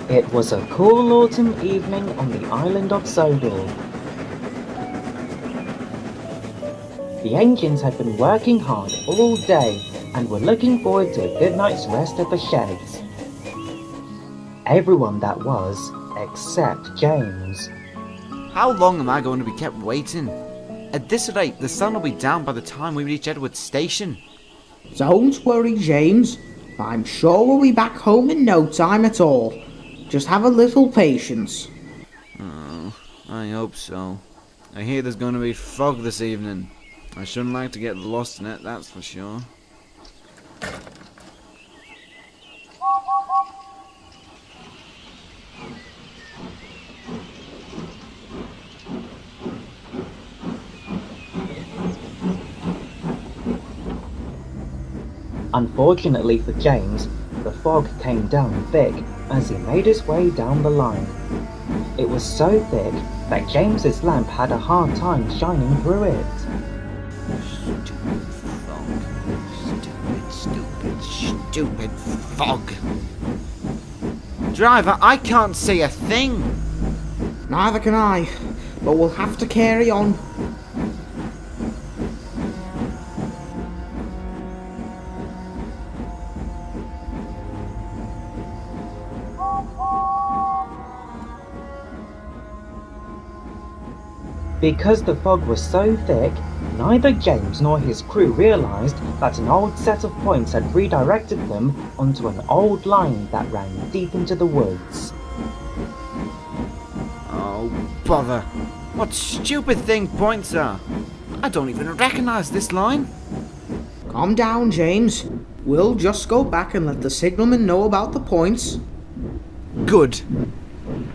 It was a cool autumn evening on the island of Sodor. The engines had been working hard all day and were looking forward to a good night's rest at the sheds. Everyone that was, except James. How long am I going to be kept waiting? At this rate, the sun will be down by the time we reach Edward Station. Don't worry, James. I'm sure we'll be back home in no time at all. Just have a little patience. Oh, I hope so. I hear there's going to be fog this evening. I shouldn't like to get lost in it, that's for sure. Unfortunately for James, the fog came down thick as he made his way down the line. It was so thick that James's lamp had a hard time shining through it. Stupid fog. Driver, I can't see a thing. Neither can I, but we'll have to carry on. Because the fog was so thick, neither James nor his crew realized that an old set of points had redirected them onto an old line that ran deep into the woods. Oh, bother. What stupid thing points are? I don't even recognize this line. Calm down, James. We'll just go back and let the signalman know about the points. Good.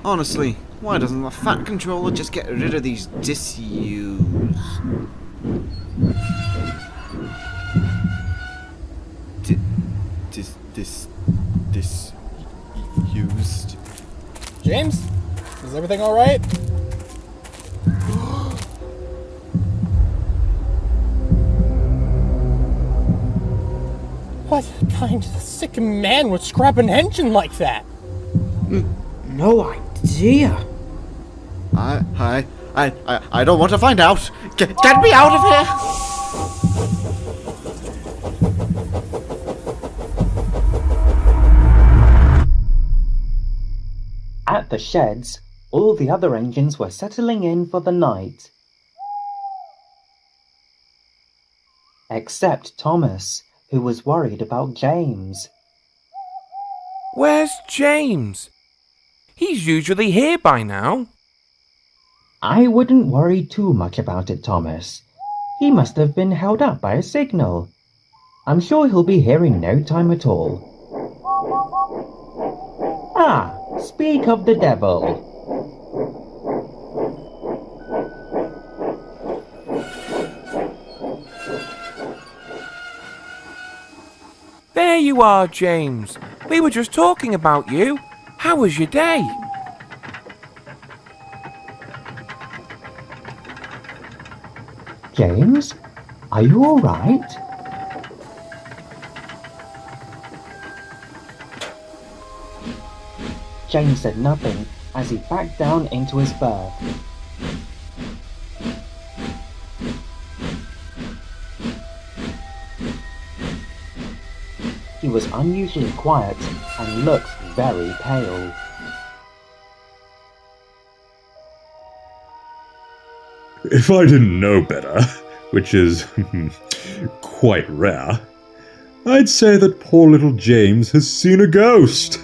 Honestly, why doesn't the fat controller just get rid of these disused? Disused? James? Is everything alright? What kind of sick man would scrap an engine like that? No idea. I don't want to find out. Get me out of here! At the sheds, all the other engines were settling in for the night. Except Thomas, who was worried about James. Where's James? He's usually here by now. I wouldn't worry too much about it, Thomas. He must have been held up by a signal. I'm sure he'll be here in no time at all. Ah, speak of the devil. There you are, James. We were just talking about you. How was your day? James, are you all right? James said nothing as he backed down into his berth. He was unusually quiet and looked very pale. If I didn't know better, which is quite rare, I'd say that poor little James has seen a ghost.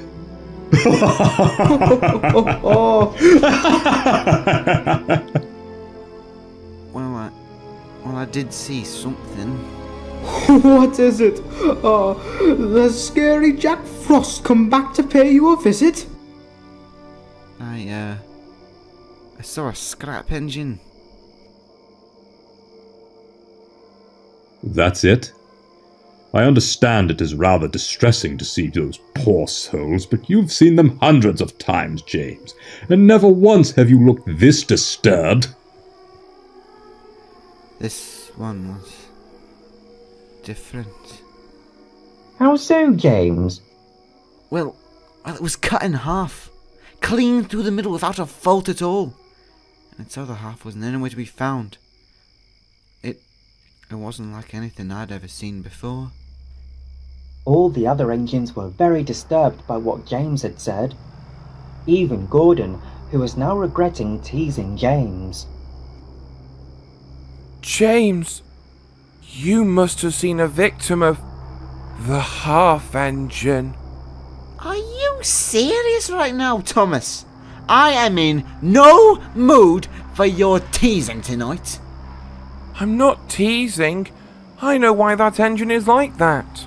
Well, I did see something. What is it? Has scary Jack Frost come back to pay you a visit? I saw a scrap engine. That's it? I understand it is rather distressing to see those poor souls, but you've seen them hundreds of times, James, and never once have you looked this disturbed. This one was different. How so, James? Well, it was cut in half. Clean through the middle without a fault at all. And its other half wasn't anywhere to be found. It wasn't like anything I'd ever seen before. All the other engines were very disturbed by what James had said. Even Gordon, who was now regretting teasing James. James, you must have seen a victim of the half engine. Are you serious right now, Thomas? I am in no mood for your teasing tonight. I'm not teasing. I know why that engine is like that.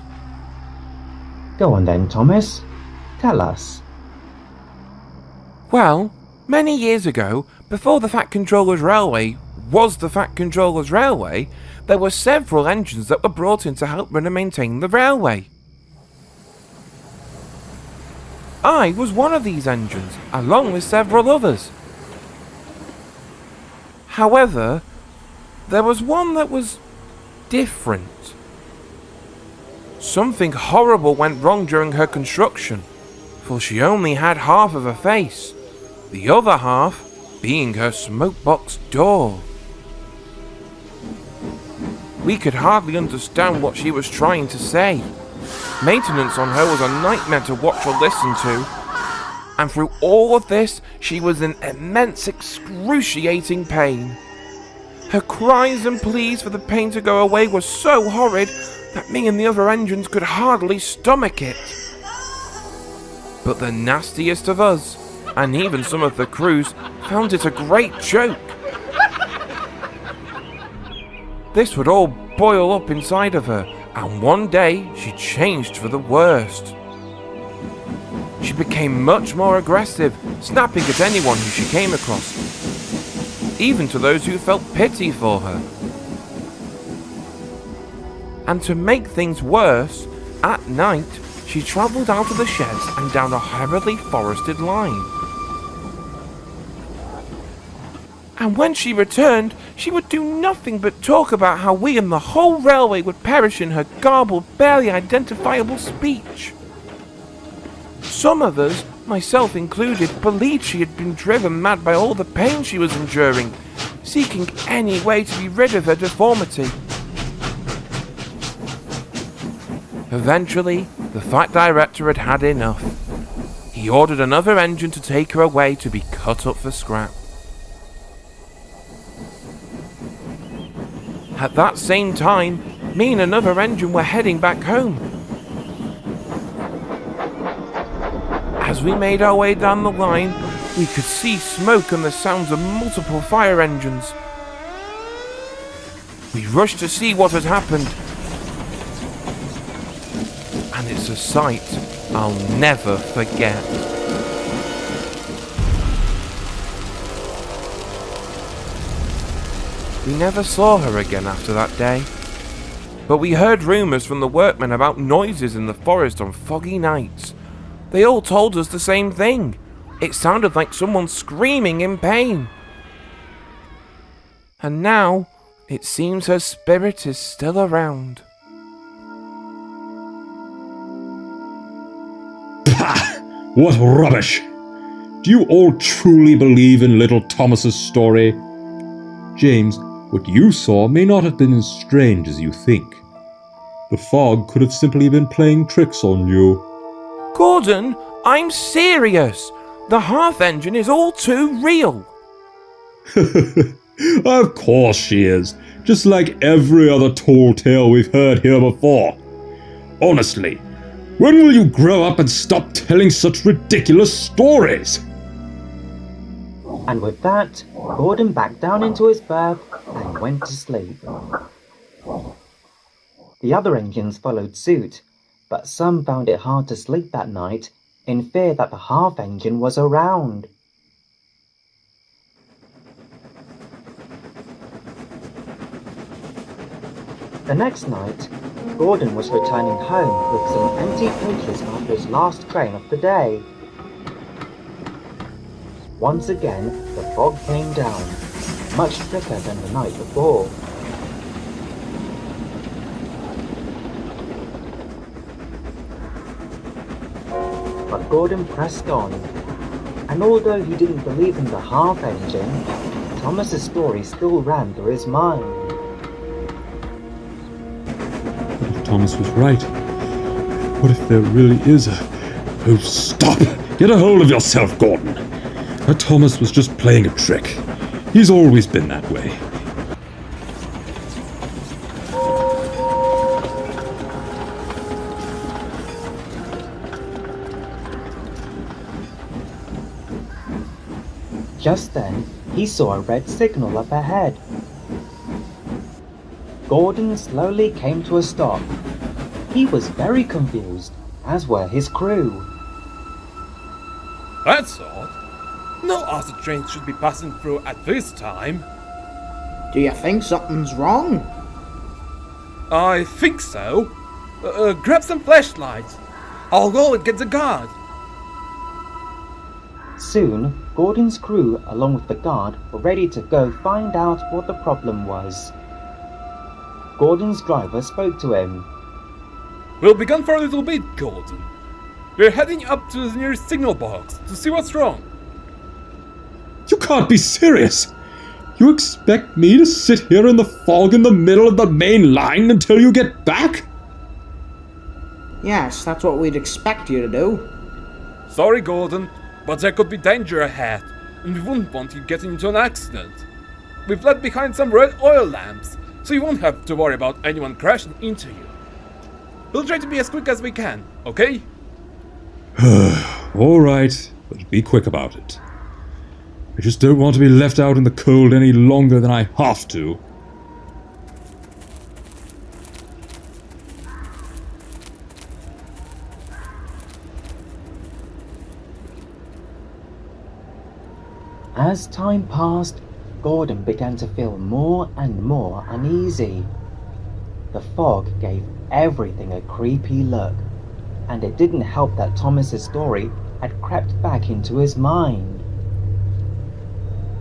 Go on then, Thomas. Tell us. Well, many years ago, before the Fat Controller's Railway was the Fat Controller's Railway, there were several engines that were brought in to help run and maintain the railway. I was one of these engines, along with several others. However, there was one that was different. Something horrible went wrong during her construction, for she only had half of her face, the other half being her smokebox door. We could hardly understand what she was trying to say. Maintenance on her was a nightmare to watch or listen to, and through all of this, she was in immense, excruciating pain. Her cries and pleas for the pain to go away were so horrid that me and the other engines could hardly stomach it. But the nastiest of us, and even some of the crews, found it a great joke. This would all boil up inside of her, and one day she changed for the worst. She became much more aggressive, snapping at anyone who she came across, even to those who felt pity for her. And to make things worse, at night she travelled out of the sheds and down a heavily forested line. And when she returned, she would do nothing but talk about how we and the whole railway would perish in her garbled, barely identifiable speech. Some of us, myself included, believed she had been driven mad by all the pain she was enduring, seeking any way to be rid of her deformity. Eventually, the Fat Director had had enough. He ordered another engine to take her away to be cut up for scrap. At that same time, me and another engine were heading back home. As we made our way down the line, we could see smoke and the sounds of multiple fire engines. We rushed to see what had happened. And it's a sight I'll never forget. We never saw her again after that day, but we heard rumours from the workmen about noises in the forest on foggy nights. They all told us the same thing. It sounded like someone screaming in pain. And now, it seems her spirit is still around. Pah! What rubbish! Do you all truly believe in little Thomas's story? James, what you saw may not have been as strange as you think. The fog could have simply been playing tricks on you. Gordon, I'm serious. The half engine is all too real. Of course she is, just like every other tall tale we've heard here before. Honestly, when will you grow up and stop telling such ridiculous stories? And with that, Gordon backed down into his berth and went to sleep. The other engines followed suit, but some found it hard to sleep that night in fear that the half engine was around. The next night, Gordon was returning home with some empty pages after his last train of the day. Once again, the fog came down, much thicker than the night before. Gordon pressed on, and although he didn't believe in the half engine, Thomas's story still ran through his mind. What if Thomas was right? What if there really is a... Oh, stop! Get a hold of yourself, Gordon! That Thomas was just playing a trick. He's always been that way. Just then, he saw a red signal up ahead. Gordon slowly came to a stop. He was very confused, as were his crew. That's odd. No other trains should be passing through at this time. Do you think something's wrong? I think so. Grab some flashlights. I'll go and get the guard. Soon, Gordon's crew, along with the guard, were ready to go find out what the problem was. Gordon's driver spoke to him. We'll be gone for a little bit, Gordon. We're heading up to the nearest signal box to see what's wrong. You can't be serious! You expect me to sit here in the fog in the middle of the main line until you get back? Yes, that's what we'd expect you to do. Sorry, Gordon, but there could be danger ahead, and we wouldn't want you getting into an accident. We've left behind some red oil lamps, so you won't have to worry about anyone crashing into you. We'll try to be as quick as we can, okay? Alright, but be quick about it. I just don't want to be left out in the cold any longer than I have to. As time passed, Gordon began to feel more and more uneasy. The fog gave everything a creepy look, and it didn't help that Thomas's story had crept back into his mind.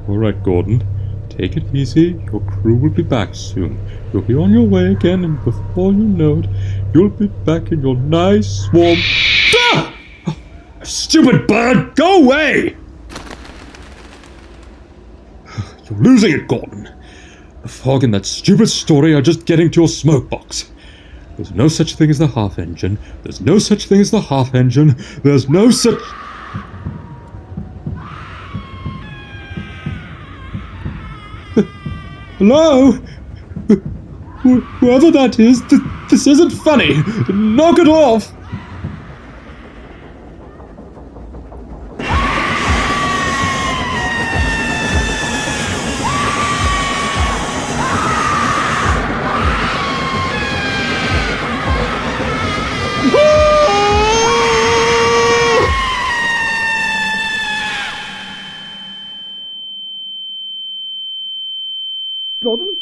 Alright, Gordon. Take it easy. Your crew will be back soon. You'll be on your way again, and before you know it, you'll be back in your nice, warm... Ah! Stupid bird! Go away! You're losing it, Gordon. The fog and that stupid story are just getting to your smoke box. There's no such thing as the half engine. There's no such thing as the half engine. There's no such... Hello? Whoever that is, this isn't funny. Knock it off. Gordon?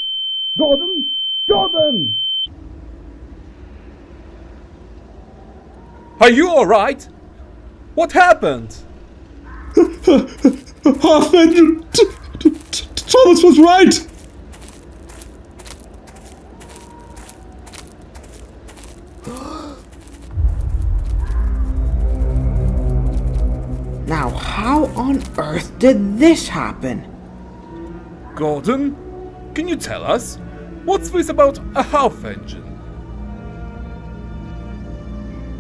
Gordon? Gordon! Are you alright? What happened? Half engine. Thomas was right. Now, how on earth did this happen? Gordon? Can you tell us? What's this about a half engine?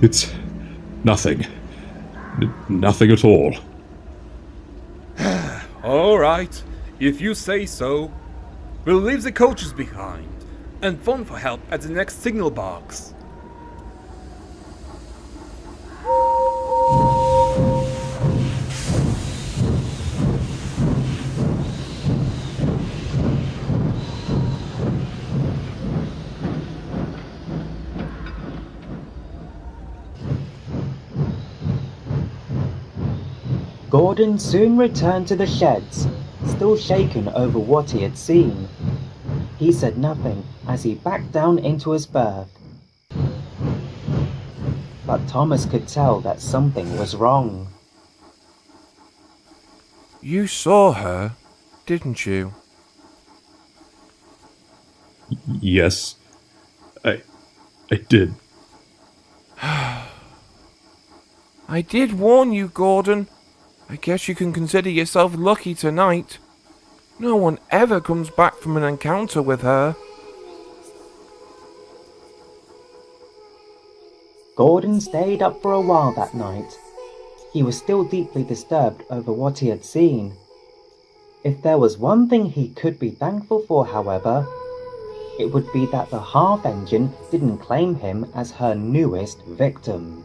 It's nothing. Nothing at all. Alright, if you say so. We'll leave the coaches behind and phone for help at the next signal box. Gordon soon returned to the sheds, still shaken over what he had seen. He said nothing as he backed down into his berth. But Thomas could tell that something was wrong. You saw her, didn't you? Yes, I did. I did warn you, Gordon. I guess you can consider yourself lucky tonight. No one ever comes back from an encounter with her. Gordon stayed up for a while that night. He was still deeply disturbed over what he had seen. If there was one thing he could be thankful for, however, it would be that the half-engine didn't claim him as her newest victim.